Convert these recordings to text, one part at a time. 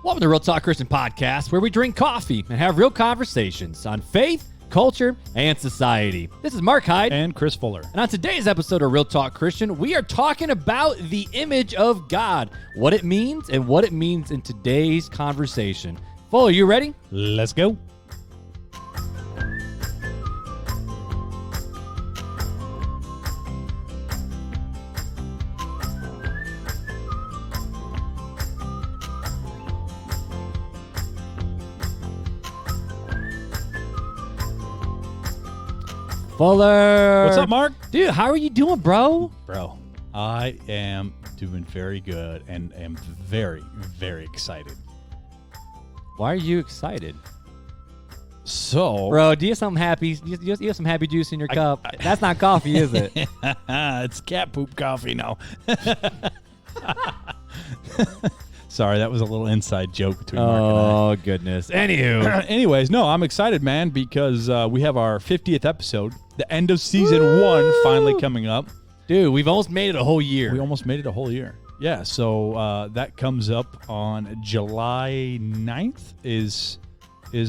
Welcome to Real Talk Christian Podcast, where we drink coffee and have real conversations on faith, culture, and society. This is Mark Hyde and Chris Fuller. And on today's episode of Real Talk Christian, we are talking about the image of God, what it means and what it means in today's conversation. Fuller, you ready? Let's go. Fuller. What's up, Mark? Dude, how are you doing, bro? Bro, I am doing very good and am very, very excited. Why are you excited? So, Bro, do you have some happy? You have some happy juice in your cup? That's not coffee, is it? It's cat poop coffee now. Sorry, that was a little inside joke between Mark and I. Oh, goodness. Anywho. Anyways, no, I'm excited, man, because we have our 50th episode, the end of season 1 finally coming up. Dude, we've almost made it a whole year. We almost made it a whole year. Yeah, so that comes up on July 9th is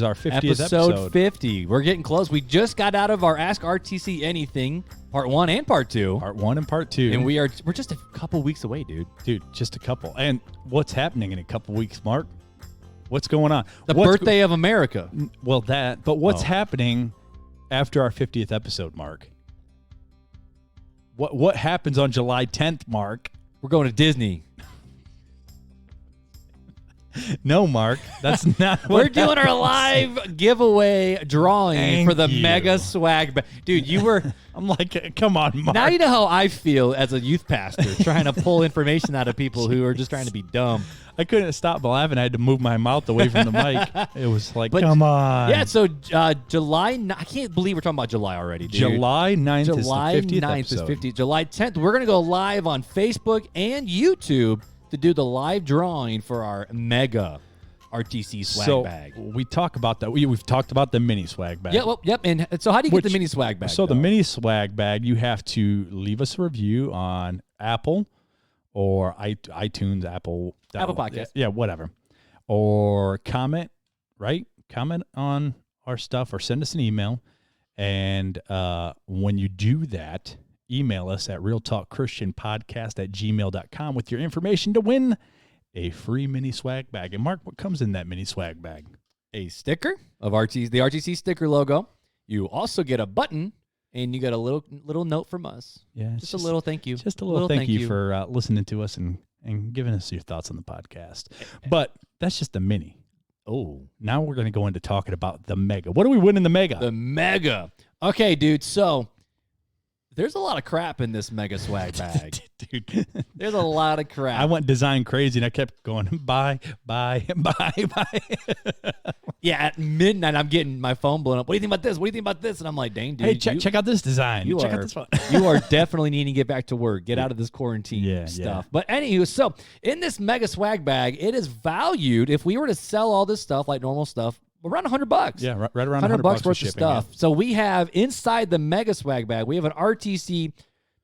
our 50th episode. 50. We're getting close. We just got out of our Ask RTC Anything, part 1 and part 2. Part 1 and part 2. And we're just a couple weeks away, dude. Dude, just a couple. And what's happening in a couple weeks, Mark? What's going on? The birthday of America. Well, that. But what's happening after our 50th episode, Mark? What happens on July 10th, Mark? We're going to Disney. No, Mark, that's not what We're doing our live giveaway drawing for the Mega Swag Bag. Dude, you were... I'm like, come on, Mark. Now you know how I feel as a youth pastor, trying to pull information out of people who are just trying to be dumb. I couldn't stop laughing. I had to move my mouth away from the mic. It was like, come on. Yeah, so July... I can't believe we're talking about July already, dude. July 9th July is the 50th 9th episode. is 50. July 10th, we're going to go live on Facebook and YouTube to do the live drawing for our Mega RTC swag bag. We talk about that. We've talked about the mini swag bag. Yeah, well, yep. And so how do you get the mini swag bag? So the mini swag bag, you have to leave us a review on Apple or iTunes, Apple Podcast. Yeah, whatever. Or comment, right? Comment on our stuff or send us an email. And when you do that, email us at realtalkchristianpodcast@gmail.com with your information to win a free mini swag bag. And Mark, what comes in that mini swag bag? A sticker of the RTC sticker logo. You also get a button, and you get a little note from us. Yeah, just a little thank you. Just a little thank you for listening to us and giving us your thoughts on the podcast. But that's just the mini. Oh, now we're going to go into talking about the Mega. What do we win in the Mega? The Mega. Okay, dude. So there's a lot of crap in this Mega swag bag. Dude. There's a lot of crap. I went design crazy, and I kept going, buy. Yeah, at midnight, I'm getting my phone blown up. What do you think about this? What do you think about this? And I'm like, dang, dude. Hey, check out this design. Check out this one. You are definitely needing to get back to work. Get out of this quarantine stuff. But anywho, so in this Mega swag bag, it is valued, if we were to sell all this stuff like normal stuff, around $100. Yeah, right around $100 worth shipping, of stuff. Yeah. So we have inside the Mega swag bag, we have an RTC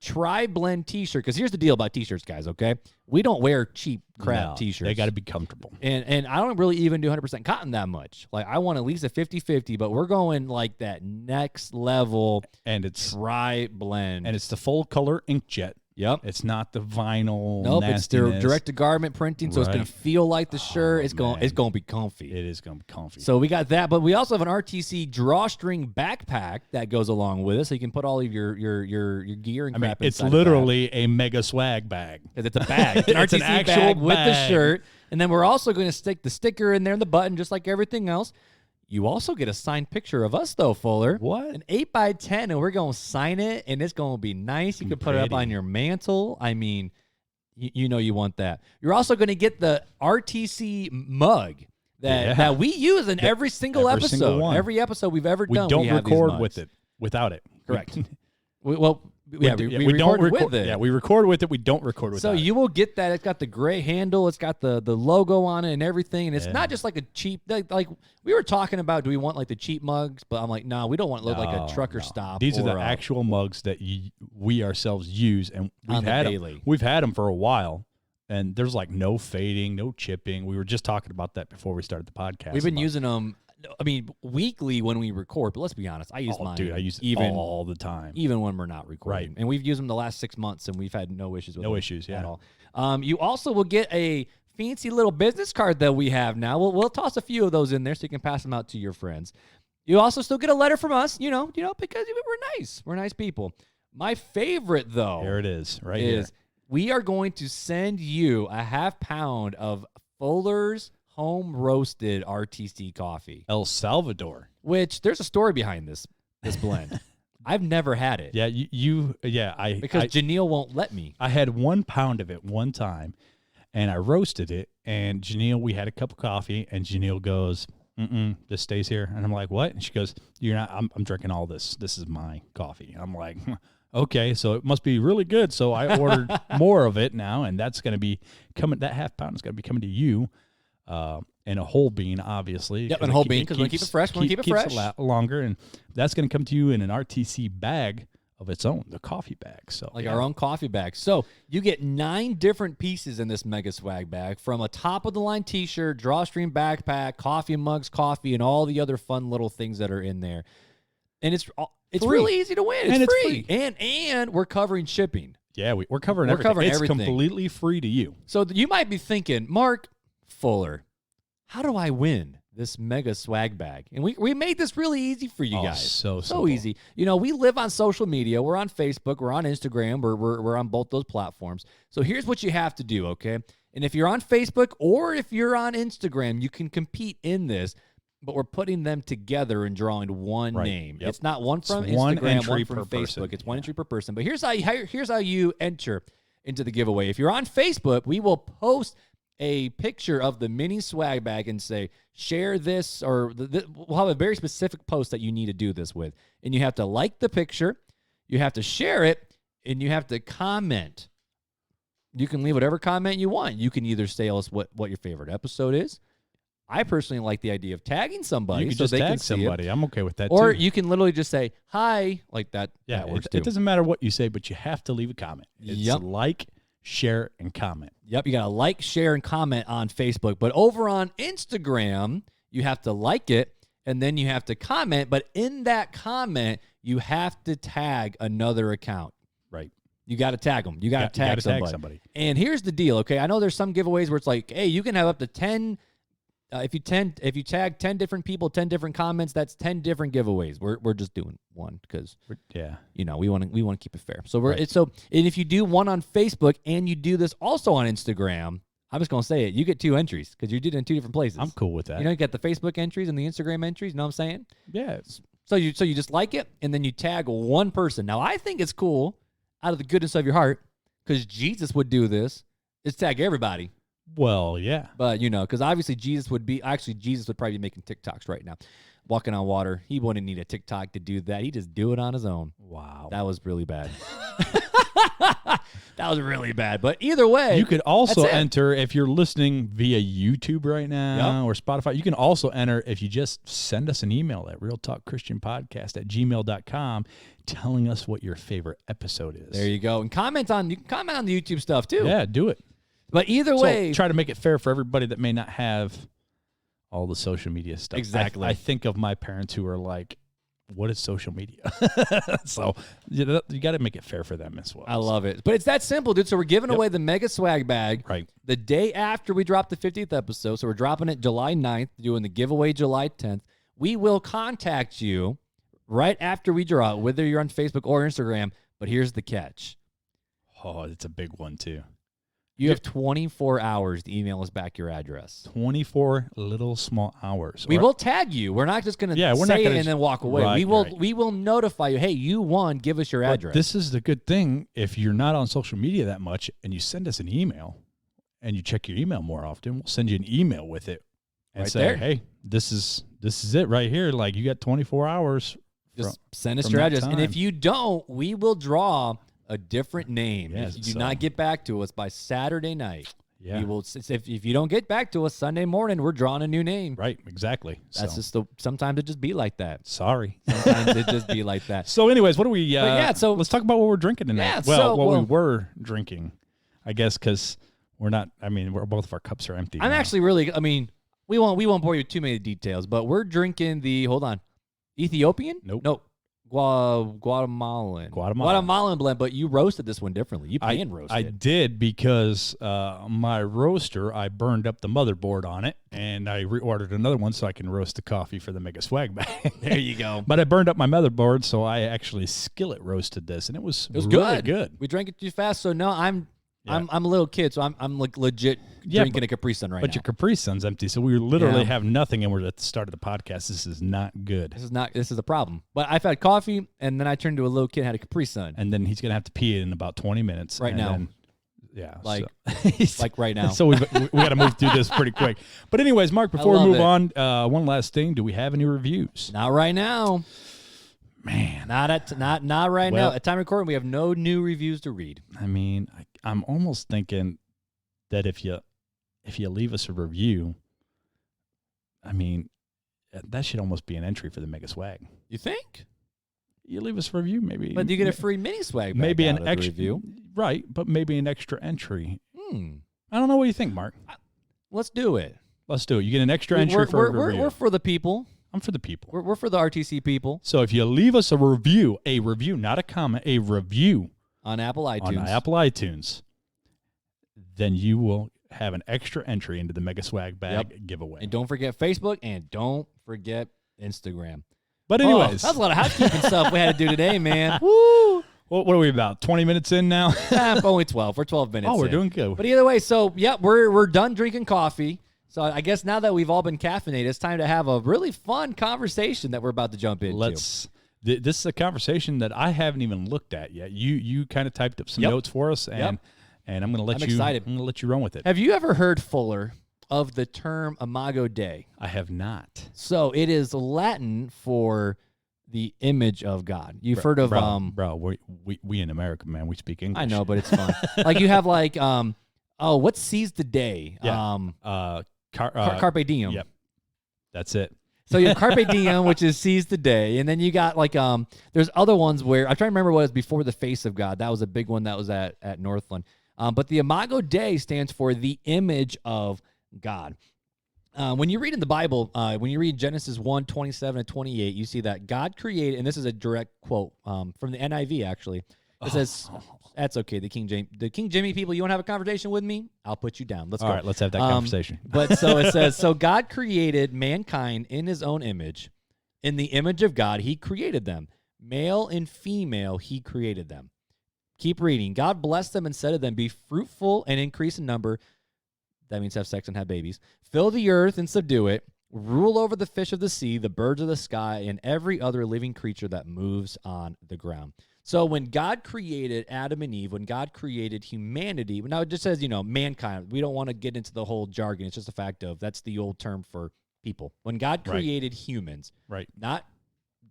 Tri-Blend t-shirt. Because here's the deal about t-shirts, guys, okay? We don't wear cheap crap t-shirts. They got to be comfortable. And I don't really even do 100% cotton that much. Like, I want at least a 50-50, but we're going like that next level and it's Tri-Blend. And it's the full color inkjet. Yep. It's not the vinyl. Nope, nastiness. it's direct to garment printing, so it's going to feel like the shirt. It's going to be comfy. It is going to be comfy. So we got that, but we also have an RTC drawstring backpack that goes along with it, so you can put all of your gear and crap inside. It's literally a Mega swag bag. Because it's a bag. It's an It's RTC an actual bag with the bag. shirt, and then we're also going to stick the sticker in there and the button, just like everything else. You also get a signed picture of us, though, Fuller. What? An 8x10, and we're going to sign it, and it's going to be nice. You can put it up on your mantle. I mean, you know you want that. You're also going to get the RTC mug that we use in every single episode. Every episode we've ever done, we don't record with it without it. Correct. we record with it. Yeah, we record with it. We don't record with it. So you will get that. It's got the gray handle. It's got the logo on it and everything. And it's not just like a cheap, like we were talking about, do we want like the cheap mugs? But I'm like, no, we don't want to look like a trucker stop. These are the actual mugs that we ourselves use. And we've had them for a while. and there's like no fading, no chipping. We were just talking about that before we started the podcast. We've been using them, I mean, weekly when we record, but let's be honest, I use mine. Dude, I use it all the time. Even when we're not recording. Right. And we've used them the last 6 months, and we've had no issues with them. No issues, yeah. At all. You also will get a fancy little business card that we have now. We'll toss a few of those in there so you can pass them out to your friends. You also still get a letter from us, you know, because we're nice. We're nice people. My favorite, though. Here it is, right here. We are going to send you a half pound of Fuller's home roasted RTC coffee. El Salvador. Which there's a story behind this blend. I've never had it. Yeah, because Janelle won't let me. I had 1 pound of it one time, and I roasted it. And Janelle, we had a cup of coffee, and Janelle goes, this stays here. And I'm like, what? And she goes, you're not. I'm drinking all this. This is my coffee. I'm like, okay, so it must be really good. So I ordered more of it now, and that's going to be coming. That half pound is going to be coming to you. And a whole bean, obviously. Yep, and a whole bean, because we want to keep it fresh. We want to keep it fresh. Keeps it longer, and that's going to come to you in an RTC bag of its own, the coffee bag. So our own coffee bag. So you get 9 different pieces in this Mega Swag bag, from a top-of-the-line T-shirt, drawstring backpack, coffee mugs, coffee, and all the other fun little things that are in there. And it's really easy to win. It's free. And we're covering shipping. Yeah, we're covering everything. It's completely free to you. So you might be thinking, Mark Fuller, how do I win this Mega Swag bag? And we made this really easy for you guys. So easy. You know, we live on social media. We're on Facebook. We're on Instagram. We're on both those platforms. So here's what you have to do, okay? And if you're on Facebook or if you're on Instagram, you can compete in this, but we're putting them together and drawing one name. Yep. It's not one from Instagram, one from Facebook. Person. It's one entry per person. But here's how you enter into the giveaway. If you're on Facebook, we will post a picture of the mini swag bag and say, share this, or we'll have a very specific post that you need to do this with. And you have to like the picture, you have to share it, and you have to comment. You can leave whatever comment you want. You can either tell us what your favorite episode is. I personally like the idea of tagging somebody. You can so just they tag can see somebody. I'm okay with that, or too. you can literally just say, hi, like that. Yeah, that works too. It doesn't matter what you say, but you have to leave a comment. It's like, share, and comment. Yep, you got to like, share, and comment on Facebook. But over on Instagram, you have to like it, and then you have to comment. But in that comment, you have to tag another account. Right. You got to tag them. You got to tag somebody. And here's the deal, okay? I know there's some giveaways where it's like, hey, you can have up to 10. If you tag 10 different people, 10 different comments, that's 10 different giveaways. We're just doing one because we want to keep it fair. So and if you do one on Facebook and you do this also on Instagram, I'm just gonna say it. You get 2 entries because you did it in 2 different places. I'm cool with that. You get the Facebook entries and the Instagram entries. You know what I'm saying? Yeah. So you just like it and then you tag one person. Now I think it's cool out of the goodness of your heart because Jesus would do this. Is tag everybody. Well, yeah. But, because obviously Jesus would probably be making TikToks right now. Walking on water. He wouldn't need a TikTok to do that. He'd just do it on his own. Wow. That was really bad. That was really bad. But either way. You could also enter, if you're listening via YouTube right now or Spotify, you can also enter if you just send us an email at realtalkchristianpodcast@gmail.com telling us what your favorite episode is. There you go. And you can comment on the YouTube stuff too. Yeah, do it. But either way, try to make it fair for everybody that may not have all the social media stuff. Exactly. I think of my parents who are like, what is social media? So you got to make it fair for them as well. I love it. But it's that simple, dude. So we're giving away the Mega Swag Bag the day after we drop the 50th episode. So we're dropping it July 9th, doing the giveaway July 10th. We will contact you right after we draw it, whether you're on Facebook or Instagram. But here's the catch. Oh, it's a big one, too. You have 24 hours to email us back your address. 24 little small hours. We will tag you. We're not just going to say it and then walk away. We will notify you, hey, you won, give us your address. This is the good thing. If you're not on social media that much and you send us an email and you check your email more often, we'll send you an email with it and say, hey, this is it right here. Like, you got 24 hours. Just send us your address. And if you don't, we will draw a different name. If you do not get back to us by Saturday night, we will. If you don't get back to us Sunday morning, we're drawing a new name. Right, exactly. That's sometimes it just be like that. Sorry. Sometimes it just be like that. So anyways, what do we, so let's talk about what we're drinking tonight. Yeah, we were drinking, I guess, because We're not. I mean, both of our cups are empty. I'm now. actually really. I mean, we won't bore you with too many details, but we're drinking the. Hold on, Ethiopian? Nope. Guatemalan blend. But you roasted this one differently. You pan roasted. I did because my roaster, I burned up the motherboard on it, and I reordered another one so I can roast the coffee for the Mega Swag Bag. There you go. But I burned up my motherboard, so I actually skillet roasted this, and it was really good. We drank it too fast, so no, I'm a little kid, so I'm like legit drinking a Capri Sun right now. But your Capri Sun's empty, so we literally have nothing, and we're at the start of the podcast. This is not good. This is a problem. But I've had coffee, and then I turned to a little kid and had a Capri Sun. And then he's gonna have to pee in about 20 minutes. Right now. Like right now. So we got to move through this pretty quick. But anyways, Mark, before we move on, one last thing. Do we have any reviews? Not right now. Man. Not right now. At time of recording, we have no new reviews to read. I mean, I'm almost thinking that if you leave us a review, I mean, that should almost be an entry for the Mega Swag. You think? You leave us a review, maybe. But you get a free mini swag bag maybe out an of extra the review. Right, but maybe an extra entry. I don't know what you think, Mark. Let's do it. Let's do it. You get an extra entry for a review. We're for the people. I'm for the people. We're for the RTC people. So if you leave us a review, not a comment, a review on Apple iTunes, then you will have an extra entry into the Mega Swag Bag giveaway. And don't forget Facebook, and don't forget Instagram. But anyways, that's a lot of housekeeping stuff we had to do today, man. Woo! What are we about? 20 minutes in now? Only 12. We're 12 minutes. We're doing good. But either way, so we're done drinking coffee. So I guess now that we've all been caffeinated, it's time to have a really fun conversation that we're about to jump into. This is a conversation that I haven't even looked at yet. You kind of typed up some notes for us, and I'm going to let excited. I'm going to let you run with it. Have you ever heard, Fuller, of the term Imago Dei? I have not. So it is Latin for the image of God. You've heard of we in America, man, we speak English. I know, but it's fun. Like you have what seize the day? Yeah. Carpe diem. Yep. That's it. So you have Carpe diem, which is seize the day, and then you got there's other ones where I'm trying to remember what was before the face of God. That was a big one that was at Northland. But the Imago Dei stands for the image of God. When you read in the Bible, when you read Genesis 1:27-28, you see that God created, and this is a direct quote from the NIV actually. It says, "That's okay." The King Jimmy people, you want to have a conversation with me? I'll put you down. Let's go. All right, let's have that conversation. But so it says, so God created mankind in his own image. In the image of God, he created them. Male and female, he created them. Keep reading. God blessed them and said to them, be fruitful and increase in number. That means have sex and have babies. Fill the earth and subdue it. Rule over the fish of the sea, the birds of the sky, and every other living creature that moves on the ground. So when God created Adam and Eve, when God created humanity, now it just says, mankind. We don't want to get into the whole jargon. It's just a fact of that's the old term for people. When God created humans, not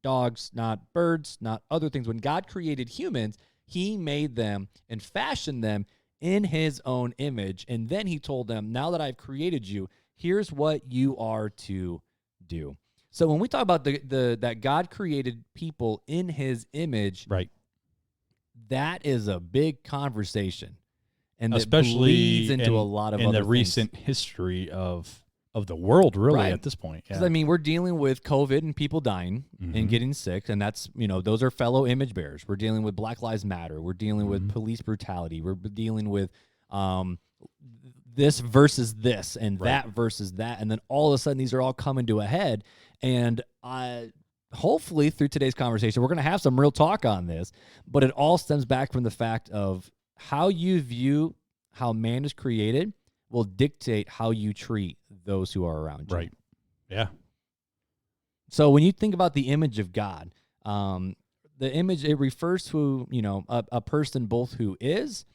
dogs, not birds, not other things. When God created humans, he made them and fashioned them in his own image. And then he told them, now that I've created you, here's what you are to do. So when we talk about that God created people in his image, that is a big conversation, and especially bleeds into a lot of in other the recent history of the world, really at this point. Because I mean, we're dealing with COVID and people dying and getting sick, and that's those are fellow image bearers. We're dealing with Black Lives Matter. We're dealing with police brutality. We're dealing with this versus this and that versus that, and then all of a sudden these are all coming to a head. And hopefully through today's conversation, we're going to have some real talk on this, but it all stems back from the fact of how you view how man is created will dictate how you treat those who are around you. Right. Yeah. So when you think about the image of God, the image, it refers to, a person both who is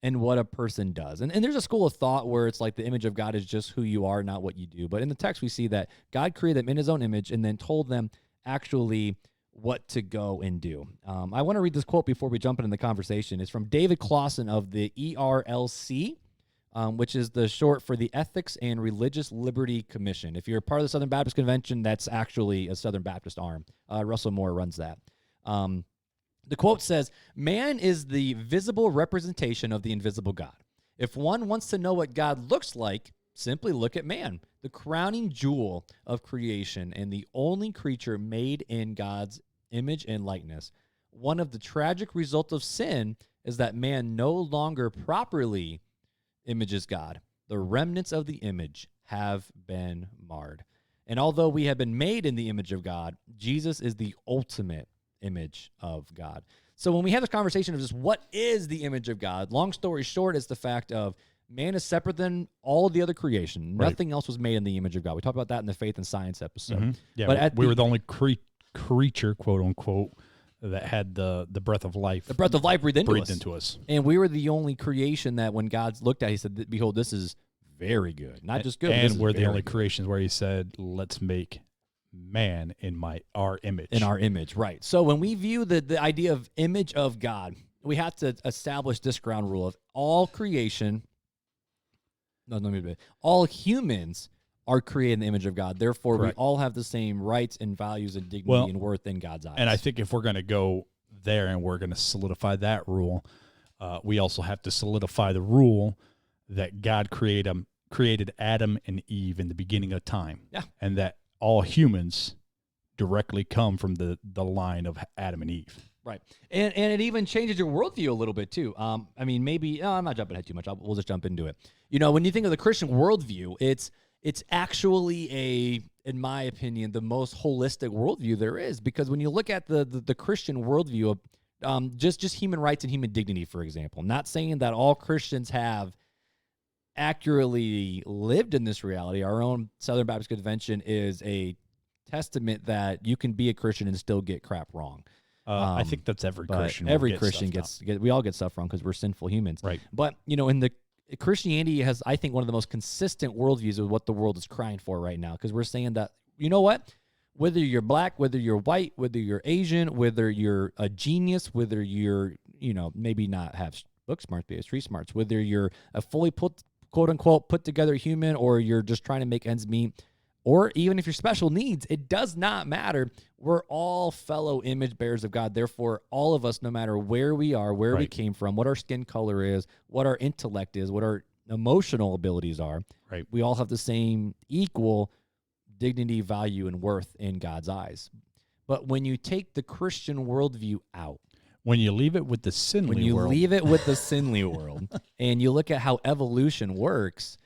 and what a person does. And there's a school of thought where it's like the image of God is just who you are, not what you do. But in the text, we see that God created them in his own image and then told them actually what to go and do. I want to read this quote before we jump into the conversation. It's from David Clausen of the ERLC, which is the short for the Ethics and Religious Liberty Commission. If you're part of the Southern Baptist Convention, that's actually a Southern Baptist arm. Russell Moore runs that. The quote says, man is the visible representation of the invisible God. If one wants to know what God looks like, simply look at man, the crowning jewel of creation and the only creature made in God's image and likeness. One of the tragic results of sin is that man no longer properly images God. The remnants of the image have been marred. And although we have been made in the image of God, Jesus is the ultimate image of God. So when we have this conversation of just what is the image of God, long story short, it's the fact of man is separate than all of the other creation. Right. Nothing else was made in the image of God. We talked about that in the faith and science episode. Mm-hmm. Yeah, but we were the only creature, quote unquote, that had the breath of life. The breath of life breathed into us. And we were the only creation that when God looked at it, he said, behold, this is very good. Not just good, and we're the only good. creations where he said, let's make man in our image. In our image, right. So when we view the idea of image of God, we have to establish this ground rule of all creation. No, let me be. All humans are created in the image of God. Therefore, Correct. we all have the same rights and values and dignity and worth in God's eyes. And I think if we're going to go there and we're going to solidify that rule, we also have to solidify the rule that God created Adam and Eve in the beginning of time. Yeah. And that all humans directly come from the line of Adam and Eve. Right. And it even changes your worldview a little bit, too. I mean, maybe, I'm not jumping ahead too much. We'll just jump into it. You know, when you think of the Christian worldview, it's actually in my opinion, the most holistic worldview there is, because when you look at the Christian worldview of just human rights and human dignity, for example, not saying that all Christians have accurately lived in this reality. Our own Southern Baptist Convention is a testament that you can be a Christian and still get crap wrong. I think that's every Christian. Every Christian we all get stuff wrong because we're sinful humans. Right. But, you know, in the Christianity has, I think, one of the most consistent worldviews of what the world is crying for right now, because we're saying that, you know what? Whether you're black, whether you're white, whether you're Asian, whether you're a genius, whether you're, you know, maybe not have book smarts, but street smarts, whether you're a fully quote unquote put together human, or you're just trying to make ends meet, or even if you're special needs, it does not matter. We're all fellow image bearers of God. Therefore, all of us, no matter where we are, where we came from, what our skin color is, what our intellect is, what our emotional abilities are, right, we all have the same equal dignity, value, and worth in God's eyes. But when you take the Christian worldview out, when you leave it with the sinly world, and you look at how evolution works,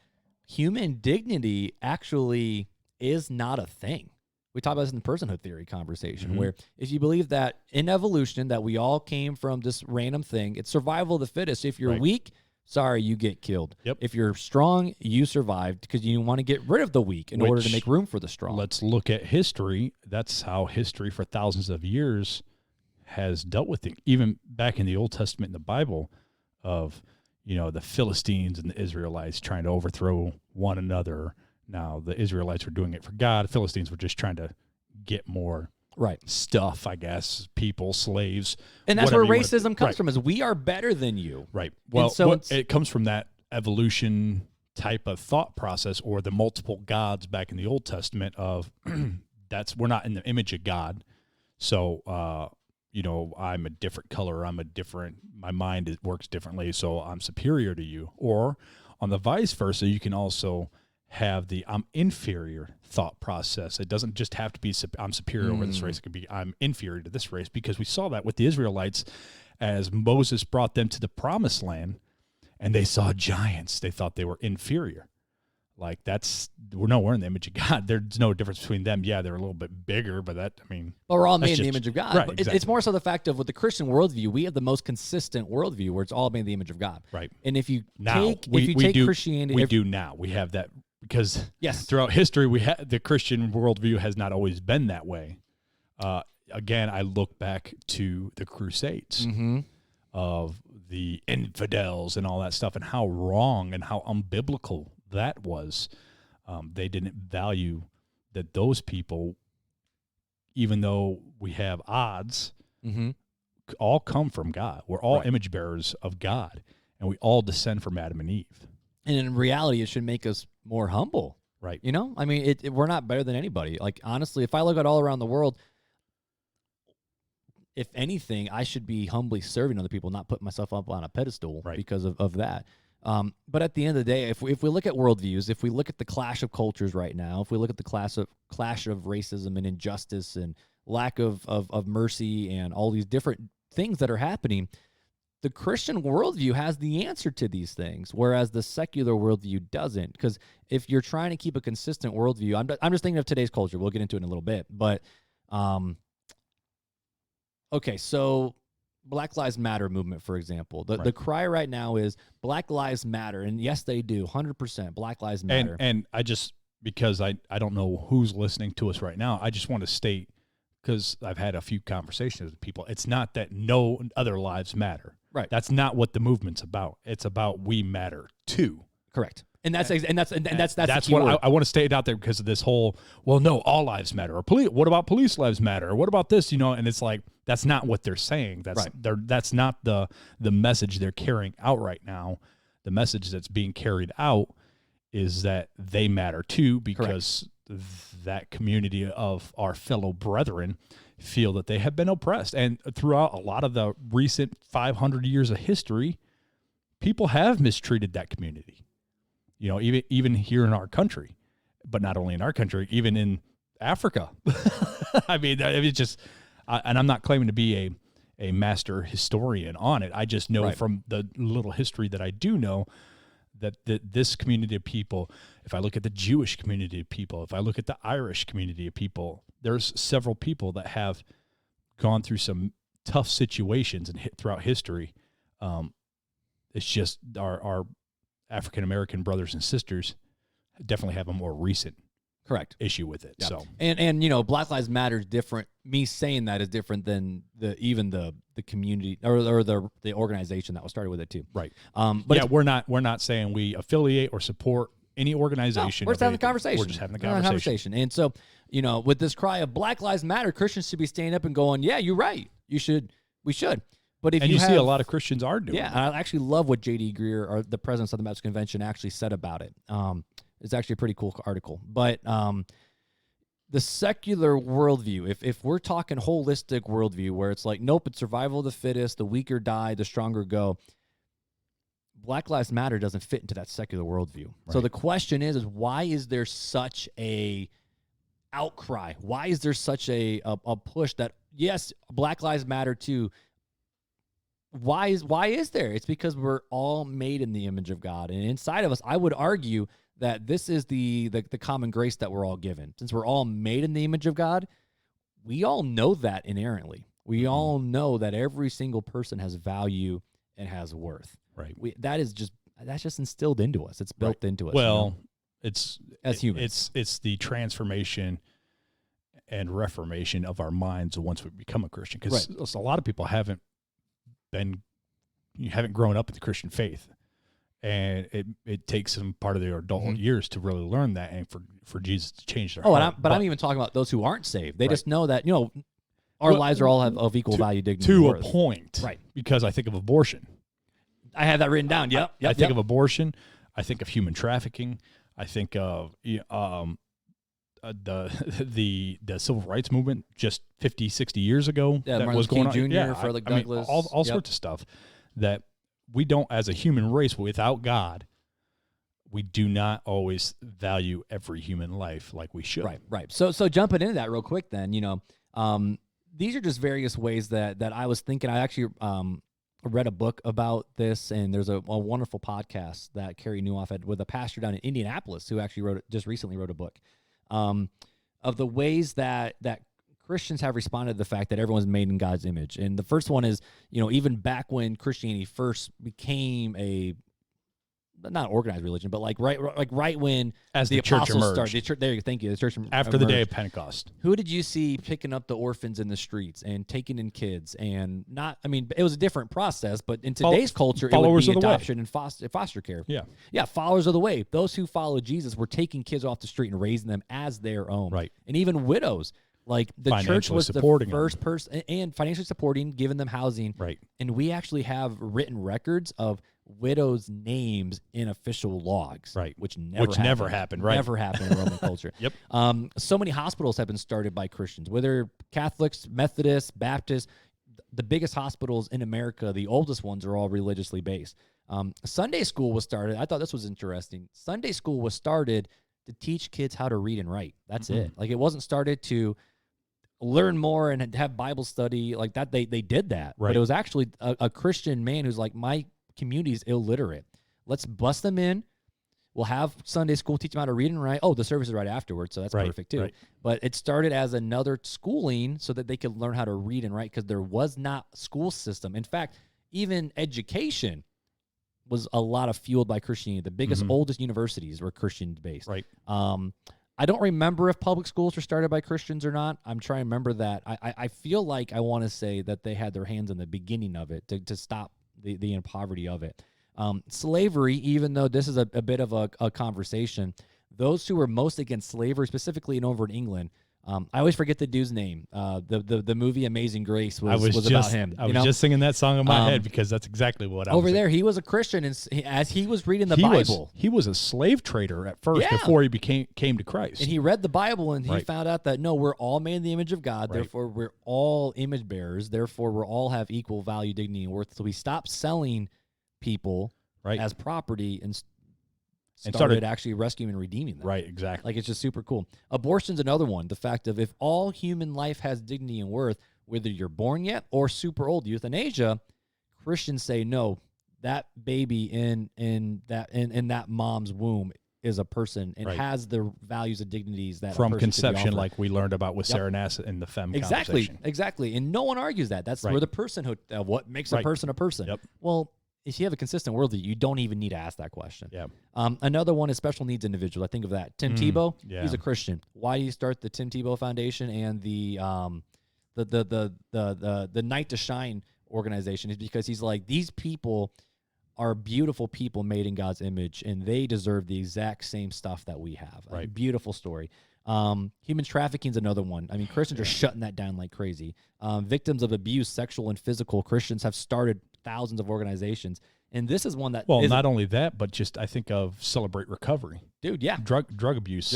human dignity actually is not a thing. We talk about this in the personhood theory conversation, where if you believe that in evolution that we all came from this random thing, it's survival of the fittest. If you're weak, sorry, you get killed. Yep. If you're strong, you survived, because you want to get rid of the weak in order to make room for the strong. Let's look at history. That's how history for thousands of years has dealt with it. Even back in the Old Testament in the Bible, of, you know, the Philistines and the Israelites trying to overthrow one another. Now, the Israelites were doing it for God. The Philistines were just trying to get more stuff, I guess, people, slaves. And that's where racism comes from, is we are better than you. Right. Well, so it comes from that evolution type of thought process, or the multiple gods back in the Old Testament of we're not in the image of God. So, you know, I'm a different color. My mind works differently, so I'm superior to you. Or on the vice versa, you can also have the I'm inferior thought process. It doesn't just have to be I'm superior over this race. It could be I'm inferior to this race, because we saw that with the Israelites as Moses brought them to the promised land and they saw giants. They thought they were inferior. Like, we're in the image of God. There's no difference between them. Yeah, they're a little bit bigger, but but we're all made in the image of God. Right, but exactly. It's more so the fact of, with the Christian worldview, we have the most consistent worldview where it's all made in the image of God. Right. And if you take Christianity, we do now. We have that because yes, throughout history, the Christian worldview has not always been that way. Again, I look back to the Crusades of the infidels and all that stuff, and how wrong and how unbiblical that was. They didn't value that those people, even though we have odds, all come from God. We're all image bearers of God, and we all descend from Adam and Eve. And in reality, it should make us more humble. Right. You know, I mean, we're not better than anybody. Like, honestly, if I look at all around the world, if anything, I should be humbly serving other people, not putting myself up on a pedestal because of that. But at the end of the day, if we look at worldviews, if we look at the clash of cultures right now, if we look at the clash of racism and injustice and lack of mercy and all these different things that are happening, the Christian worldview has the answer to these things, whereas the secular worldview doesn't. Because if you're trying to keep a consistent worldview, I'm just thinking of today's culture. We'll get into it in a little bit. But, okay, so Black Lives Matter movement, for example. The cry right now is Black Lives Matter. And yes, they do. 100%. Black Lives Matter. And I just, because I don't know who's listening to us right now, I just want to state, because I've had a few conversations with people, it's not that no other lives matter. Right. That's not what the movement's about. It's about we matter too. Correct. And that's the what I want to state out there, because of this whole, well, no, all lives matter. Or what about police lives matter? Or what about this? And it's like, that's not what they're saying. That's not the message they're carrying out right now. The message that's being carried out is that they matter too, because that community of our fellow brethren feel that they have been oppressed. And throughout a lot of the recent 500 years of history, people have mistreated that community. Even here in our country, but not only in our country, even in Africa. I mean, it's just, and I'm not claiming to be a master historian on it. I just know from the little history that I do know that this community of people, if I look at the Jewish community of people, if I look at the Irish community of people, there's several people that have gone through some tough situations and throughout history. It's just our African-American brothers and sisters definitely have a more recent issue with it. Yeah. So and Black Lives Matter is different. Me saying that is different than the community or the organization that was started with it too. Right. But yeah, we're not saying we affiliate or support any organization. No, we're just having a conversation. We're just having a conversation. And so, with this cry of Black Lives Matter, Christians should be standing up and going, yeah, you're right. We should. But if you see a lot of Christians are doing. Yeah, I actually love what J.D. Greer, or the president of the Baptist Convention, actually said about it. It's actually a pretty cool article. But the secular worldview, if we're talking holistic worldview, where it's like, nope, it's survival of the fittest, the weaker die, the stronger go, Black Lives Matter doesn't fit into that secular worldview. Right. So the question is why is there such a outcry? Why is there such a push that, yes, Black Lives Matter too? Why is there? It's because we're all made in the image of God. And inside of us, I would argue that this is the common grace that we're all given. Since we're all made in the image of God, we all know that inherently. We all know that every single person has value and has worth. Right. That's just instilled into us. It's built into us. Well, it's as humans. It's the transformation and reformation of our minds once we become a Christian. Because a lot of people haven't grown up in the Christian faith, and it takes them part of their adult years to really learn that, and for Jesus to change their heart. But I'm even talking about those who aren't saved. They just know that our lives are all of equal value, dignity, to worth. A point, right? Because I think of abortion. I have that written down. Yep. I think of abortion. I think of human trafficking. I think of the civil rights movement just 50, 60 years ago. Yeah, that Martin was King going on. Jr., Yeah, Frederick I mean, Douglass. all sorts of stuff that we don't, as a human race, without God, we do not always value every human life like we should. Right. So jumping into that real quick then, these are just various ways that I was thinking. I actually read a book about this, and there's a wonderful podcast that Carrie Newhoff had with a pastor down in Indianapolis who actually recently wrote a book of the ways that Christians have responded to the fact that everyone's made in God's image. And the first one is, even back when Christianity first became a not organized religion, but right when as the apostles church emerged. Started. Thank you. The church after emerged. The day of Pentecost. Who did you see picking up the orphans in the streets and taking in kids? And it was a different process, but in today's culture, it would be adoption and foster care. Yeah, followers of the way. Those who follow Jesus were taking kids off the street and raising them as their own. Right. And even widows. Like the church was the first person and financially supporting, giving them housing. Right. And we actually have written records of widows' names in official logs. Right. Which never happened. Right. Never happened in Roman culture. Yep. So many hospitals have been started by Christians, whether Catholics, Methodists, Baptists. the biggest hospitals in America, the oldest ones, are all religiously based. Sunday school was started. I thought this was interesting. Sunday school was started to teach kids how to read and write. That's it. Like, it wasn't started to learn more and have Bible study like that. They did that, right. But it was actually a Christian man who's like, my community's illiterate. Let's bust them in. We'll have Sunday school, teach them how to read and write. Oh, the service is right afterwards, so that's perfect too. Right. But it started as another schooling so that they could learn how to read and write, because there was not a school system. In fact, even education was a lot of fueled by Christianity. The biggest, oldest universities were Christian-based. Right. I don't remember if public schools were started by Christians or not. I'm trying to remember that. I feel like I want to say that they had their hands in the beginning of it to stop the poverty of it. Slavery, even though this is a bit of a conversation, those who were most against slavery, specifically over in England, I always forget the dude's name. The movie Amazing Grace was about him. I was just singing that song in my head because that's exactly what I was over there. He was a Christian, and as he was reading the Bible, he was a slave trader at first before he came to Christ. And he read the Bible, and he found out that no, we're all made in the image of God. Right. Therefore, we're all image bearers. Therefore, we all have equal value, dignity, and worth. So we stopped selling people as property and started actually rescuing and redeeming them. Right, exactly. Like, it's just super cool. Abortion's another one. The fact of, if all human life has dignity and worth, whether you're born yet or super old, euthanasia, Christians say no, that baby in that mom's womb is a person and has the values and dignities that from conception, like we learned about with Sarah Nass in the Femme conversation. Exactly. And no one argues that. That's where the personhood, what makes a person a person. Yep. Well, if you have a consistent worldview, you don't even need to ask that question. Yeah. Another one is special needs individual. I think of that. Tim Tebow, he's a Christian. Why do you start the Tim Tebow Foundation and the Night to Shine organization? Is because he's like, these people are beautiful people made in God's image, and they deserve the exact same stuff that we have. Right. Beautiful story. Human trafficking is another one. I mean, Christians are shutting that down like crazy. Victims of abuse, sexual and physical, Christians have started thousands of organizations, and this is one that not only that, but just I think of Celebrate Recovery, dude. Yeah, drug abuse.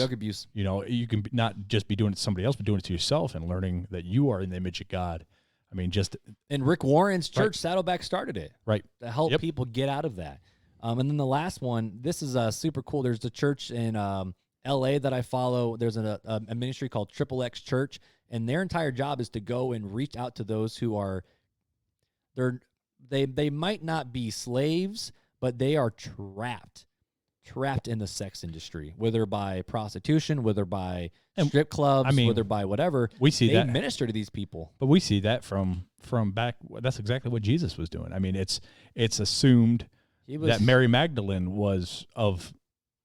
You know, you can not just be doing it to somebody else, but doing it to yourself and learning that you are in the image of God. I mean, and Rick Warren's church, Saddleback, started it to help people get out of that. And then the last one, this is super cool. There's a church in L.A. that I follow. There's a ministry called Triple X Church, and their entire job is to go and reach out to those who are They might not be slaves, but they are trapped in the sex industry, whether by prostitution, whether by strip clubs, whether by whatever. We see that. They minister to these people. But we see that from back. That's exactly what Jesus was doing. I mean, it's assumed that Mary Magdalene was of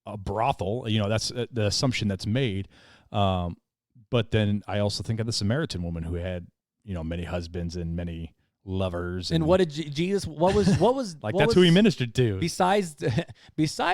a brothel. You know, that's the assumption that's made. But then I also think of the Samaritan woman who had, many husbands and many lovers. And what did Jesus, what was like, that's who he ministered to. Besides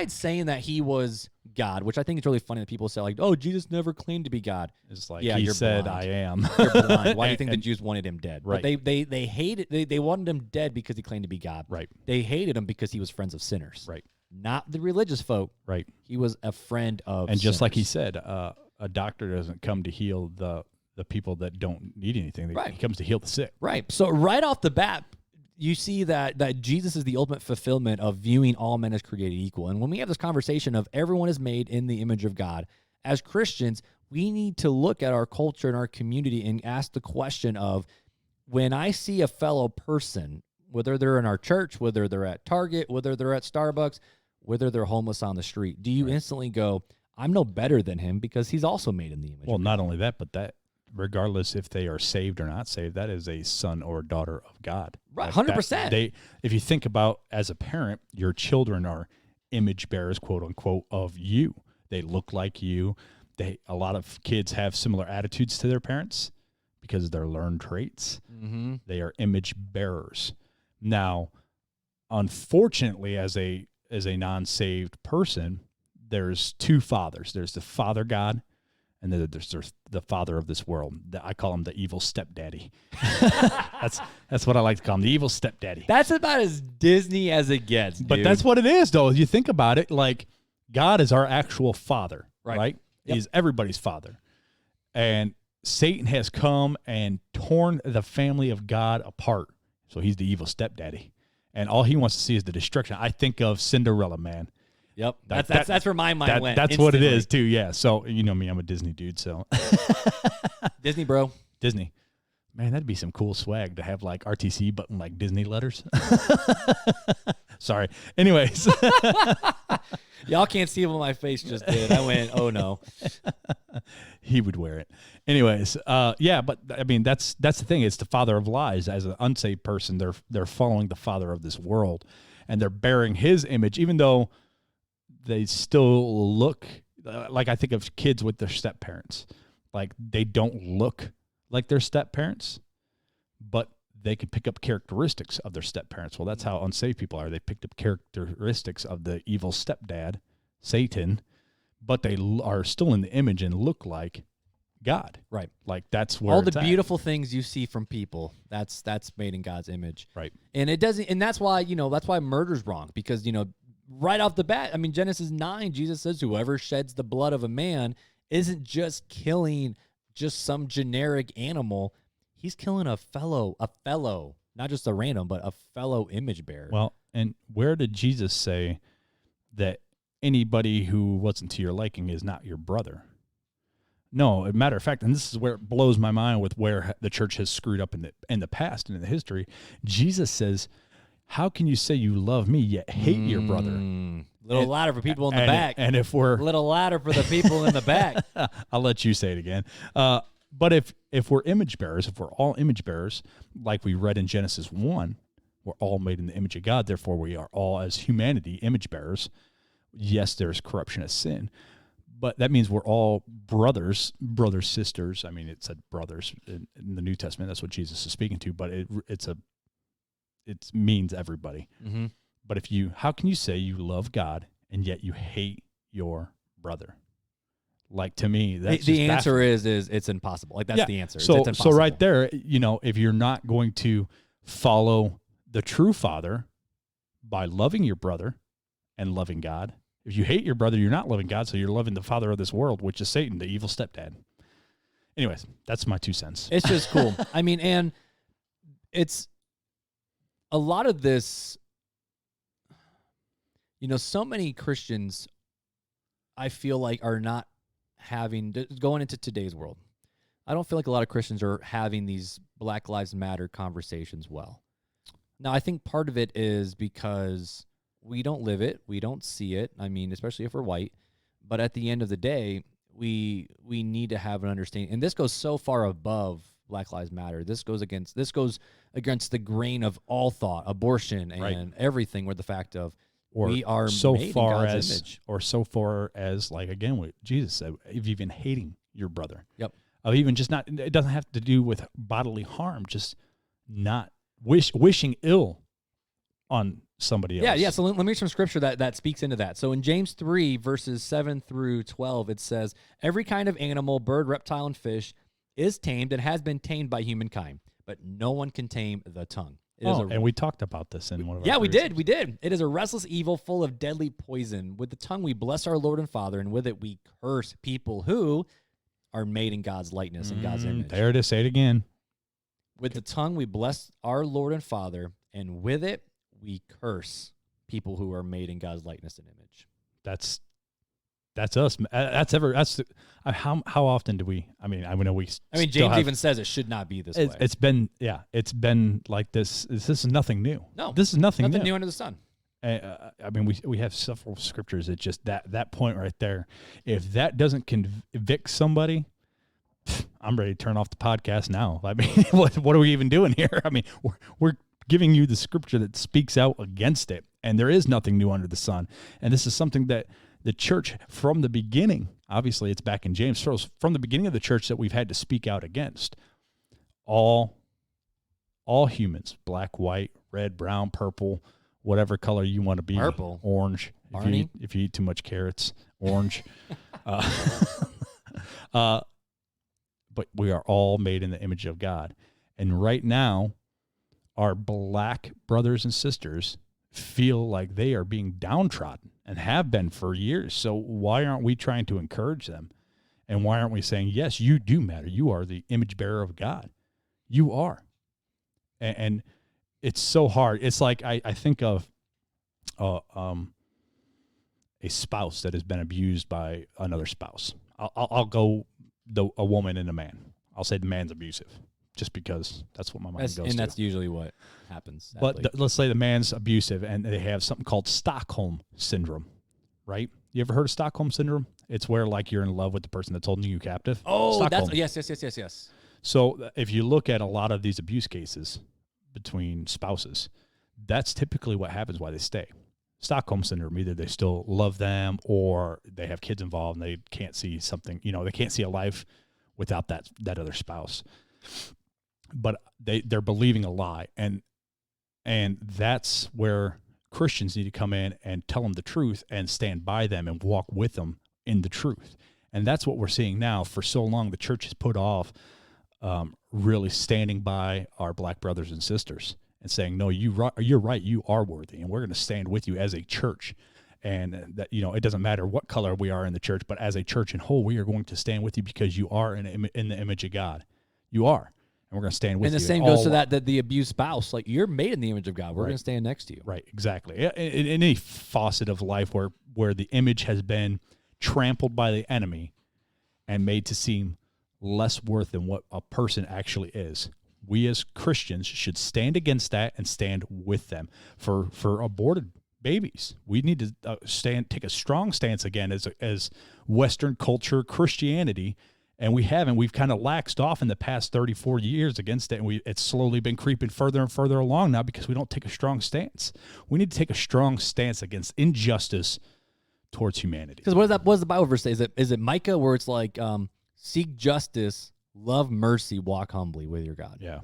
saying that he was God, which I think is really funny that people say, like, oh, Jesus never claimed to be God. It's like, he said, blind. I am. You're blind. Why do you think the Jews wanted him dead? Right. But they hated, they wanted him dead because he claimed to be God. Right. They hated him because he was friends of sinners. Right. Not the religious folk. Right. He was a friend of And just sinners. like he said, a doctor doesn't come to heal the people that don't need anything. He comes to heal the sick. Right. So right off the bat, you see that Jesus is the ultimate fulfillment of viewing all men as created equal. And when we have this conversation of everyone is made in the image of God, as Christians, we need to look at our culture and our community and ask the question of, when I see a fellow person, whether they're in our church, whether they're at Target, whether they're at Starbucks, whether they're homeless on the street, do you instantly go, I'm no better than him because he's also made in the image of God? Not only that, but that regardless if they are saved or not saved, that is a son or daughter of God. Right, 100%. If you think about, as a parent, your children are image bearers, quote unquote, of you. They look like you. A lot of kids have similar attitudes to their parents because of their learned traits. Mm-hmm. They are image bearers. Now, unfortunately, as a non-saved person, there's two fathers. There's the Father God, and then there's the father of this world. I call him the evil stepdaddy. That's what I like to call him, the evil stepdaddy. That's about as Disney as it gets, dude. But that's what it is, though. If you think about it, like, God is our actual father, right? Yep. He's everybody's father. And Satan has come and torn the family of God apart. So he's the evil stepdaddy. And all he wants to see is the destruction. I think of Cinderella, man. Yep. That's where my mind went. That's instantly. what it is, too, yeah. So, you know me, I'm a Disney dude, so. Disney, bro. Disney. Man, that'd be some cool swag to have, like, RTC, but in, like, Disney letters. Sorry. Anyways. Y'all can't see what my face just did. I went, oh, no. He would wear it. Anyways, yeah, but, I mean, that's the thing. It's the father of lies. As an unsaved person, they're following the father of this world, and they're bearing his image, even though they still look like, I think of kids with their step-parents. Like, they don't look like their step-parents, but they could pick up characteristics of their step-parents. Well, that's how unsaved people are. They picked up characteristics of the evil stepdad, Satan, but they are still in the image and look like God. Right. Like, that's where all the beautiful things you see from people, that's made in God's image. Right. And it doesn't, and that's why, that's why murder's wrong, because, right off the bat, I mean, Genesis 9, Jesus says, whoever sheds the blood of a man isn't just killing just some generic animal. He's killing a fellow, not just a random, but a fellow image bearer. Well, and where did Jesus say that anybody who wasn't to your liking is not your brother? No, as a matter of fact, and this is where it blows my mind with where the church has screwed up in the past and in the history. Jesus says, how can you say you love me yet hate your brother? Little louder for people in the back. And if we're a little louder for the people in the back. I'll let you say it again. But if we're image bearers, if we're all image bearers, like we read in Genesis 1, we're all made in the image of God. Therefore, we are all, as humanity, image bearers. Yes, there's corruption as sin, but that means we're all brothers, sisters. I mean, it said brothers in the New Testament. That's what Jesus is speaking to, but it means everybody. Mm-hmm. But how can you say you love God and yet you hate your brother? Like, to me, that's the answer is it's impossible. Like, that's the answer. So, it's so right there, if you're not going to follow the true Father by loving your brother and loving God, if you hate your brother, you're not loving God, so you're loving the father of this world, which is Satan, the evil stepdad. Anyways, that's my 2 cents. It's just cool. I mean, and it's a lot of this, so many Christians, I feel like, are not going into today's world. I don't feel like a lot of Christians are having these Black Lives Matter conversations well. Now, I think part of it is because we don't live it. We don't see it. I mean, especially if we're white. But at the end of the day, we need to have an understanding. And this goes so far above Black Lives Matter. This goes against the grain of all thought, abortion and everything, with the fact of we are so made far in God's as image. Or so far as, like, again, what Jesus said, of even hating your brother. Yep. Of even just not, it doesn't have to do with bodily harm, just not wishing ill on somebody else. Yeah. So let me read some scripture that speaks into that. So in James 3, verses 7 through 12, it says, every kind of animal, bird, reptile, and fish is tamed and has been tamed by humankind, but no one can tame the tongue. And we talked about this in one of our we did. It is a restless evil full of deadly poison. With the tongue we bless our Lord and Father, and with it we curse people who are made in God's likeness and God's image. There it is. Say it again. With the tongue we bless our Lord and Father, and with it we curse people who are made in God's likeness and image. That's us. How often do we? I mean, James even says it should not be this way. It's been like this. This is nothing new. No, this is nothing new under the sun. I mean, we have several scriptures. It's just that point right there. If that doesn't convict somebody, I'm ready to turn off the podcast now. I mean, what are we even doing here? I mean, we're giving you the scripture that speaks out against it, and there is nothing new under the sun. And this is something that the church, from the beginning, obviously it's back in James, from the beginning of the church, that we've had to speak out against. All humans, black, white, red, brown, purple, whatever color you want to be. Purple. Orange. If you eat too much carrots, orange. But we are all made in the image of God. And right now, our black brothers and sisters feel like they are being downtrodden and have been for years. So why aren't we trying to encourage them And why aren't we saying, yes, you do matter. You are the image bearer of God. You are. And it's so hard. It's like I think of a spouse that has been abused by another spouse. I'll go a woman and a man. I'll say the man's abusive just because that's what my mind goes to. And that's usually what happens. But let's say the man's abusive and they have something called Stockholm Syndrome, right? You ever heard of Stockholm Syndrome? It's where like you're in love with the person that's holding you captive. Oh, Stockholm. yes. So if you look at a lot of these abuse cases between spouses, that's typically what happens why they stay. Stockholm Syndrome, either they still love them or they have kids involved and they can't see something, they can't see a life without that other spouse. But they're believing a lie. And that's where Christians need to come in and tell them the truth and stand by them and walk with them in the truth. And that's what we're seeing now. For so long, the church has put off really standing by our black brothers and sisters and saying, no, you're right, you are worthy, and we're going to stand with you as a church. And that, it doesn't matter what color we are in the church, but as a church in whole, we are going to stand with you because you are in the image of God. You are. And we're going to stand with you. And the same goes to that the abused spouse. Like, you're made in the image of God. We're going to stand next to you. Right, exactly. In any facet of life where the image has been trampled by the enemy and made to seem less worth than what a person actually is, we as Christians should stand against that and stand with them. For aborted babies, we need to take a strong stance again as Western culture Christianity. And we haven't. We've kind of laxed off in the past 34 years against it, and it's slowly been creeping further and further along now because we don't take a strong stance. We need to take a strong stance against injustice towards humanity. Because what does the Bible verse say? Is it Micah where it's like, seek justice, love mercy, walk humbly with your God? Yeah.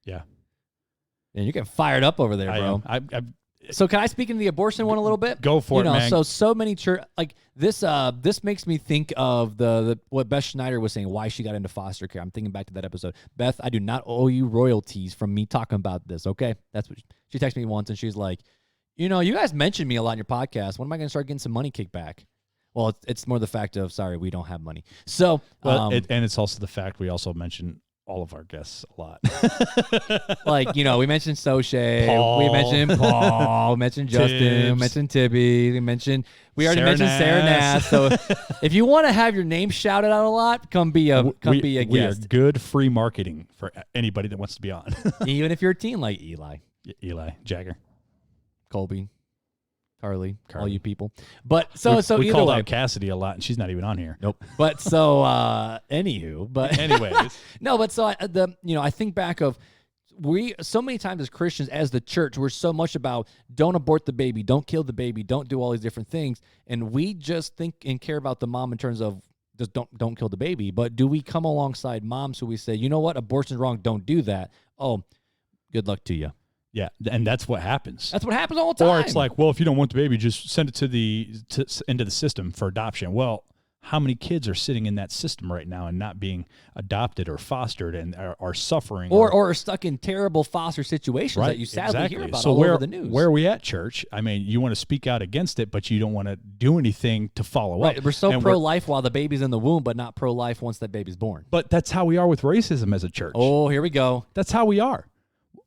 And you're getting fired up over there, bro. So can I speak into the abortion one a little bit? Go for it, man. So many church like this. This makes me think of the what Beth Schneider was saying, why she got into foster care. I'm thinking back to that episode. Beth, I do not owe you royalties from me talking about this. Okay, that's what she texted me once, and she's like, you guys mentioned me a lot in your podcast. When am I going to start getting some money kicked back? Well, it's more the fact of, sorry, we don't have money. So, and it's also the fact we also mention all of our guests a lot. Like, we mentioned Soche, we mentioned Paul, we mentioned Justin, Tibbs. we mentioned Tibby, we already mentioned Sarah Nass. So if you want to have your name shouted out a lot, come be a guest. We are good free marketing for anybody that wants to be on. Even if you're a teen like Eli, Jagger, Colby, Carly, all you people. But we either called way, out Cassidy a lot, and she's not even on here. Nope. But anywho, but anyways, no. But so I think back of so many times as Christians, as the church, we're so much about don't abort the baby, don't kill the baby, don't do all these different things, and we just think and care about the mom in terms of just don't kill the baby. But do we come alongside moms who we say, you know what, abortion's wrong, don't do that? Oh, good luck to you. Yeah, and that's what happens. That's what happens all the time. Or it's like, well, if you don't want the baby, just send it into the system for adoption. Well, how many kids are sitting in that system right now and not being adopted or fostered and are suffering? Or are stuck in terrible foster situations that you sadly hear about all over the news. Where are we at, church? I mean, you want to speak out against it, but you don't want to do anything to follow up. We're so pro-life while the baby's in the womb, but not pro-life once that baby's born. But that's how we are with racism as a church. Oh, here we go. That's how we are.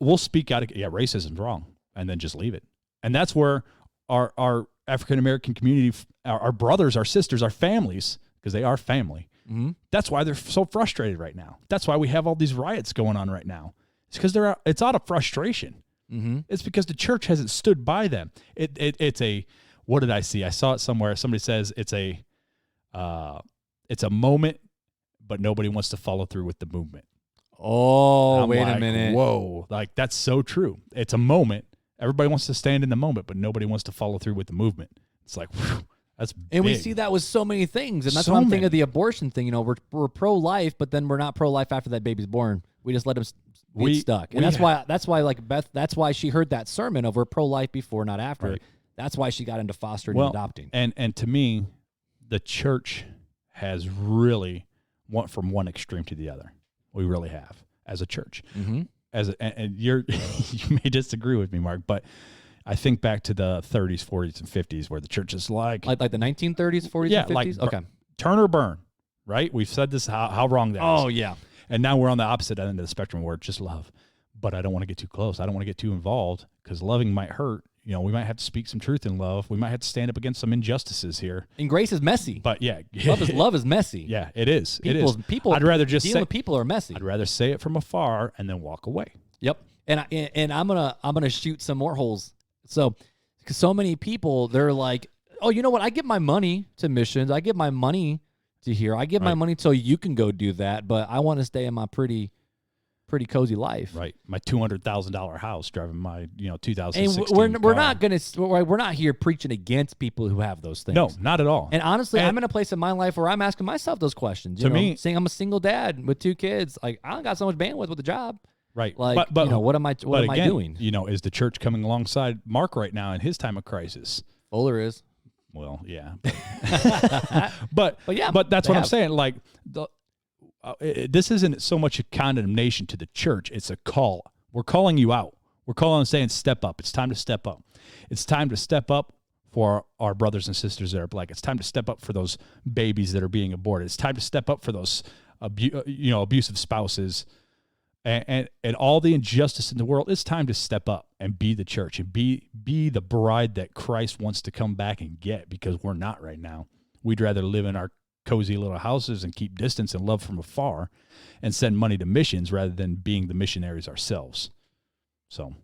We'll speak out, racism's wrong, and then just leave it. And that's where our African-American community, our brothers, our sisters, our families, because they are family, that's why they're so frustrated right now. That's why we have all these riots going on right now. It's because it's out of frustration. It's because the church hasn't stood by them. It's a, what did I see? I saw it somewhere. Somebody says it's a moment, but nobody wants to follow through with the movement. Oh, wait a minute. Whoa. Like, that's so true. It's a moment. Everybody wants to stand in the moment, but nobody wants to follow through with the movement. It's like, whew, that's big. And we see that with so many things. And that's what I'm thinking of the abortion thing. We're pro-life, but then we're not pro-life after that baby's born. We just let them get stuck. And that's why like Beth, that's why she heard that sermon of we're pro-life before, not after. Right. That's why she got into fostering and adopting. And to me, the church has really went from one extreme to the other. We really have as a church. And you may disagree with me, Mark, but I think back to the 30s, 40s, and 50s where the church is like the 1930s, 40s, and 50s. Like turn or burn, right? We've said this, how wrong that is. Oh, yeah. And now we're on the opposite end of the spectrum where it's just love. But I don't want to get too close. I don't want to get too involved because loving might hurt. You know, we might have to speak some truth in love. We might have to stand up against some injustices here. And grace is messy. But yeah, love is messy. Yeah, it is. People. I'd rather just dealing with people are messy. I'd rather say it from afar and then walk away. Yep. And I'm gonna shoot some more holes. So, because so many people, they're like, oh, you know what? I give my money to missions. I give my money to here. I give my money so you can go do that. But I want to stay in my pretty cozy life. Right. My $200,000 house, driving my 2016 And we're not here preaching against people who have those things. No, not at all. And honestly, I'm in a place in my life where I'm asking myself those questions. Saying I'm a single dad with 2 kids. Like, I don't got so much bandwidth with the job. Right. Like, but what am I doing? Is the church coming alongside Mark right now in his time of crisis? Fuller is. Well, yeah. But that's what I'm saying. Like, this isn't so much a condemnation to the church. It's a call. We're calling you out. We're calling and saying, step up. It's time to step up. It's time to step up for our brothers and sisters that are black. It's time to step up for those babies that are being aborted. It's time to step up for those abusive spouses and all the injustice in the world. It's time to step up and be the church and be the bride that Christ wants to come back and get, because we're not right now. We'd rather live in our cozy little houses and keep distance and love from afar and send money to missions rather than being the missionaries ourselves. So,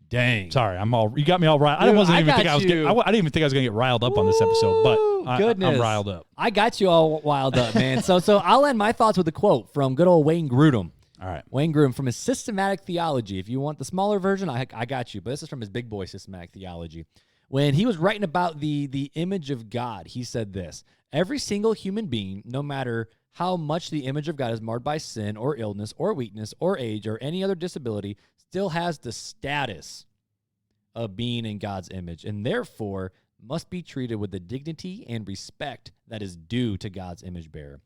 dang. Sorry, you got me all riled. I didn't even think I was going to get riled up on this episode, but I'm riled up. I got you all wild up, man. So I'll end my thoughts with a quote from good old Wayne Grudem. All right. Wayne Grudem from his Systematic Theology. If you want the smaller version, I got you, but this is from his big boy Systematic Theology. When he was writing about the image of God, he said this: every single human being, no matter how much the image of God is marred by sin or illness or weakness or age or any other disability, still has the status of being in God's image, and therefore must be treated with the dignity and respect that is due to God's image bearer.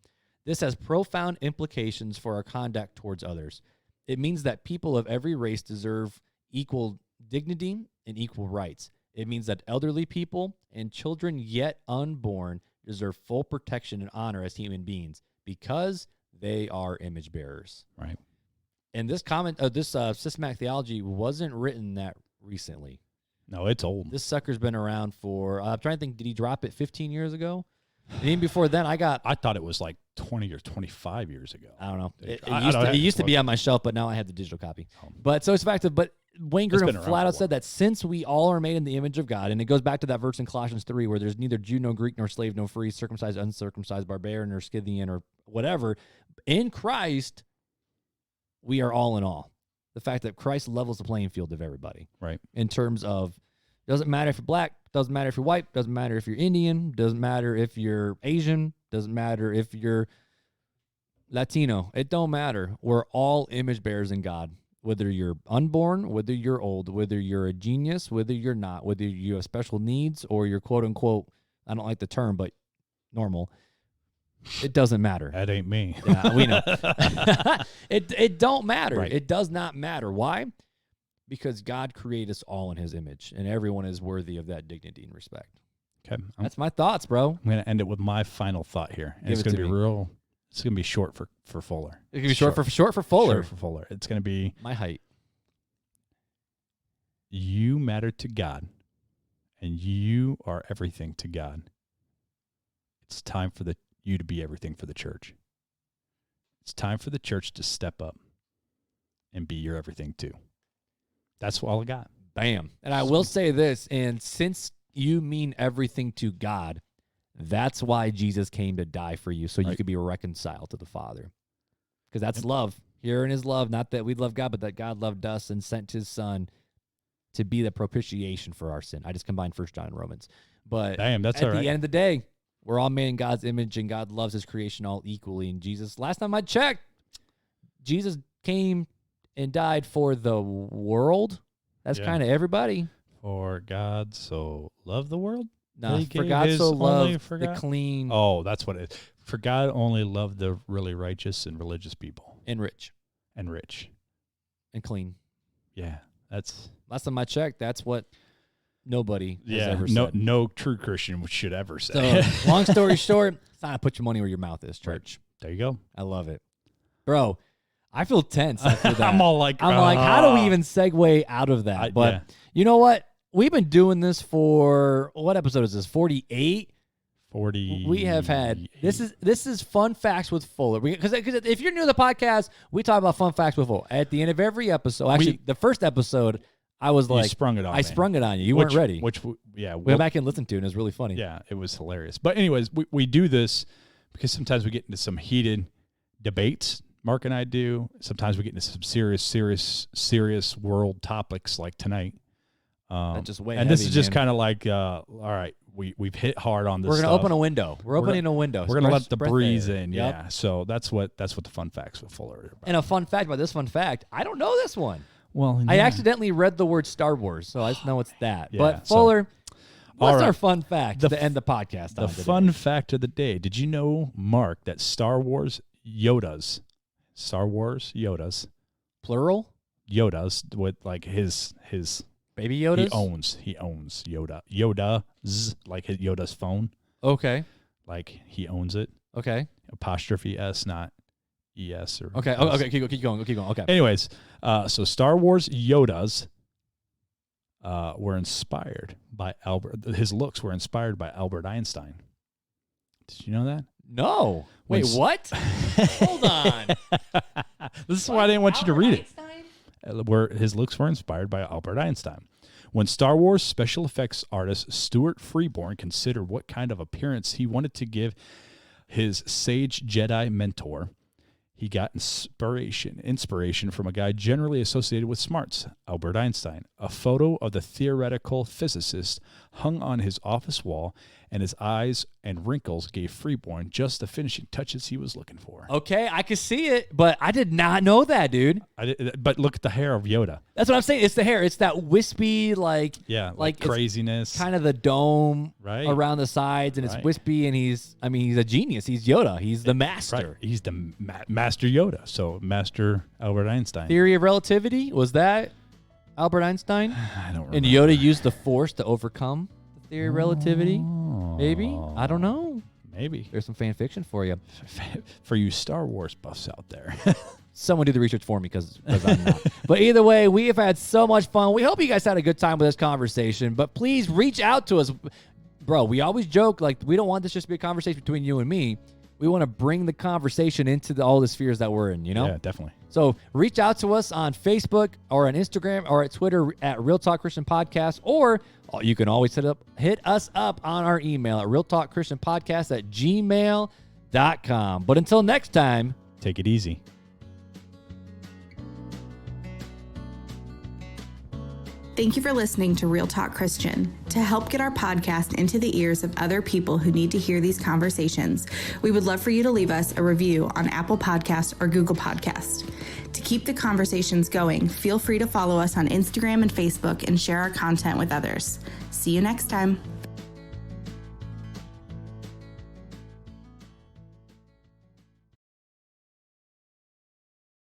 This has profound implications for our conduct towards others. It means that people of every race deserve equal dignity and equal rights. It means that elderly people and children yet unborn deserve full protection and honor as human beings because they are image bearers. Right. And this Systematic Theology wasn't written that recently. No, it's old. This sucker's been around for, I'm trying to think, did he drop it 15 years ago? And even before then, I thought it was like 20 or 25 years ago. I don't know. It used to be on my shelf, but now I have the digital copy. But so it's back to, but Wayne Grudem flat out said that since we all are made in the image of God, and it goes back to that verse in Colossians 3 where there's neither Jew, nor Greek, nor slave, nor free, circumcised, uncircumcised, barbarian, or Scythian, or whatever. In Christ, we are all in all. The fact that Christ levels the playing field of everybody. Right. In terms of, doesn't matter if you're black, doesn't matter if you're white, doesn't matter if you're Indian, doesn't matter if you're Asian, doesn't matter if you're Latino. It don't matter. We're all image bearers in God. Whether you're unborn, whether you're old, whether you're a genius, whether you're not, whether you have special needs or you're quote unquote, I don't like the term, but normal. It doesn't matter. That ain't me. Yeah, we know. It don't matter. Right. It does not matter. Why? Because God created us all in his image, and everyone is worthy of that dignity and respect. Okay. That's my thoughts, bro. I'm going to end it with my final thought here. And it's going to be real. It's going to be short for Fuller. It's going to be short for Fuller. Short for Fuller. It's going to be my height. You matter to God, and you are everything to God. It's time for you to be everything for the church. It's time for the church to step up and be your everything too. That's all I got. Bam. And I will say this, and since you mean everything to God, that's why Jesus came to die for you, so you could be reconciled to the Father. Because that's love. Here in his love, not that we love God, but that God loved us and sent his Son to be the propitiation for our sin. I just combined 1 John and Romans. But damn, that's at the end of the day, we're all made in God's image, and God loves his creation all equally. And Jesus, last time I checked, Jesus came and died for the world. That's kind of everybody. For God so loved the world? No, for God so loved the clean. Oh, that's what it is. For God only loved the really righteous and religious people. And rich. And rich. And clean. Yeah, that's... Last time I checked, that's what nobody has ever said. No true Christian should ever say. So, long story short, it's time to put your money where your mouth is, church. There you go. I love it. Bro, I feel tense after that. I'm like, how do we even segue out of that? But you know what? We've been doing this for, what episode is this? 48? 40. We have had, this is Fun Facts with Fuller. Because if you're new to the podcast, we talk about Fun Facts with Fuller. At the end of every episode, actually, the first episode, I was like, sprung it on me. sprung it on you. You weren't ready. We went back and listened to it, and it was really funny. Yeah, it was hilarious. But anyways, we do this because sometimes we get into some heated debates. Mark and I do. Sometimes we get into some serious world topics like tonight. That's just way and heavy, this is just man. kind of like, all right, we've hit hard on this. We're gonna open a window. We're opening a window. We're gonna let the breeze in. Yep. Yeah. So that's what the Fun Facts with Fuller are about. And a fun fact about this fun fact, I don't know this one. Well, I accidentally read the word Star Wars, so I just know it's that. Yeah, but Fuller, what's right. our fun fact to end the podcast on today? Fun fact of the day. Did you know, Mark, that Star Wars Yodas, plural? Yodas with like his Baby Yodas? He owns Yoda. Yoda's like Yoda's phone. Okay. Like he owns it. Okay. Apostrophe S, not ES or Okay. S. Okay. Keep going. Okay. Anyways, so Star Wars Yodas were inspired by his looks were inspired by Albert Einstein. Did you know that? No. Wait, what? Hold on. This is why I didn't want you to read it. Where his looks were inspired by Albert Einstein. When Star Wars special effects artist Stuart Freeborn considered what kind of appearance he wanted to give his sage Jedi mentor, he got inspiration from a guy generally associated with smarts, Albert Einstein. A photo of the theoretical physicist hung on his office wall, and his eyes and wrinkles gave Freeborn just the finishing touches he was looking for. Okay, I could see it, but I did not know that, dude. But look at the hair of Yoda. That's what I'm saying. It's the hair. It's that wispy, like craziness. Kind of the dome right around the sides, and it's wispy, and he's a genius. He's Yoda. He's the master. Right. He's the master Yoda. So Master Albert Einstein. Theory of relativity, was that Albert Einstein? I don't remember. And Yoda used the Force to overcome the theory of relativity? Maybe? I don't know. Maybe. There's some fan fiction for you. For you Star Wars buffs out there. Someone do the research for me because I'm not. But either way, we have had so much fun. We hope you guys had a good time with this conversation. But please reach out to us. Bro, we always joke, like, we don't want this just to be a conversation between you and me. We want to bring the conversation into all the spheres that we're in, you know? Yeah, definitely. So reach out to us on Facebook or on Instagram or at Twitter at Real Talk Christian Podcast, or you can always hit us up on our email at realtalkchristianpodcast@gmail.com. But until next time, take it easy. Thank you for listening to Real Talk Christian. To help get our podcast into the ears of other people who need to hear these conversations, we would love for you to leave us a review on Apple Podcasts or Google Podcasts. To keep the conversations going, feel free to follow us on Instagram and Facebook and share our content with others. See you next time.